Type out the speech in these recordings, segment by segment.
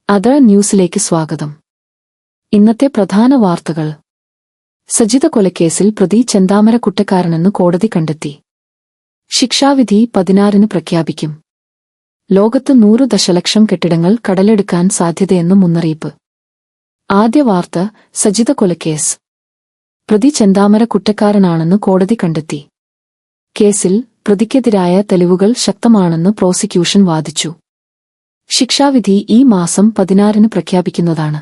Other ന്യൂസിലേക്ക് സ്വാഗതം. ഇന്നത്തെ പ്രധാന വാർത്തകൾ. സജിത കൊലക്കേസിൽ പ്രതി ചെന്താമര കുറ്റക്കാരനെന്ന് കോടതി കണ്ടെത്തി. ശിക്ഷാവിധി 16-ന് പ്രഖ്യാപിക്കും. ലോകത്ത് 100 ദശലക്ഷം കെട്ടിടങ്ങൾ കടലെടുക്കാൻ സാധ്യതയെന്ന് മുന്നറിയിപ്പ്. ആദ്യ വാർത്ത. സജിത കൊലക്കേസ്. പ്രതി ചെന്താമര കുറ്റക്കാരനാണെന്ന് കോടതി കണ്ടെത്തി. കേസിൽ പ്രതിക്കെതിരായ തെളിവുകൾ ശക്തമാണെന്ന് പ്രോസിക്യൂഷൻ വാദിച്ചു. ശിക്ഷാവിധി ഈ മാസം 16-ന് പ്രഖ്യാപിക്കുന്നതാണ്.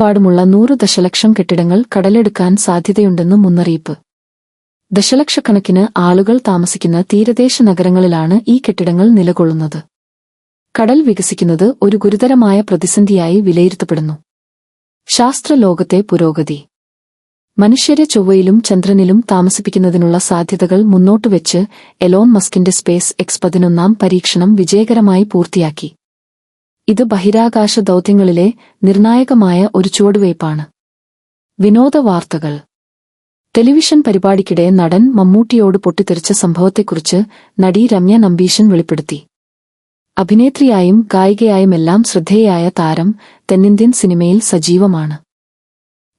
പാടുമുള്ള 100 ദശലക്ഷം കെട്ടിടങ്ങൾ കടലെടുക്കാൻ സാധ്യതയുണ്ടെന്ന് മുന്നറിയിപ്പ്. ദശലക്ഷക്കണക്കിന് ആളുകൾ താമസിക്കുന്ന തീരദേശ നഗരങ്ങളിലാണ് ഈ കെട്ടിടങ്ങൾ നിലകൊള്ളുന്നത്. കടൽ വികസിക്കുന്നത് ഒരു ഗുരുതരമായ പ്രതിസന്ധിയായി വിലയിരുത്തപ്പെടുന്നു. ശാസ്ത്രലോകത്തെ പുരോഗതി. മനുഷ്യരെ ചൊവ്വയിലും ചന്ദ്രനിലും താമസിപ്പിക്കുന്നതിനുള്ള സാധ്യതകൾ മുന്നോട്ടുവെച്ച് എലോൺ മസ്കിന്റെ സ്പേസ് എക്സ് 11-ാം പരീക്ഷണം വിജയകരമായി പൂർത്തിയാക്കി. ഇത് ബഹിരാകാശ ദൗത്യങ്ങളിലെ നിർണായകമായ ഒരു ചുവടുവയ്പ്പാണ്. വിനോദ വാർത്തകൾ. ടെലിവിഷൻ പരിപാടിക്കിടെ നടൻ മമ്മൂട്ടിയോട് പൊട്ടിത്തെറിച്ച സംഭവത്തെക്കുറിച്ച് നടി രമ്യ നമ്പീശൻ വെളിപ്പെടുത്തി. അഭിനേത്രിയായും ഗായികയായുമെല്ലാം ശ്രദ്ധേയയായ താരം തെന്നിന്ത്യൻ സിനിമയിൽ സജീവമാണ്.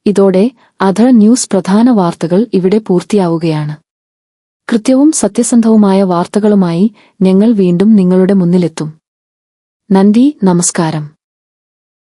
ഇതോടെ അതർ ന്യൂസ് പ്രധാന വാർത്തകൾ ഇവിടെ പൂർത്തിയാവുകയാണ്. കൃത്യവും സത്യസന്ധവുമായ വാർത്തകളുമായി ഞങ്ങൾ വീണ്ടും നിങ്ങളുടെ മുന്നിലെത്തും. നന്ദി, നമസ്കാരം.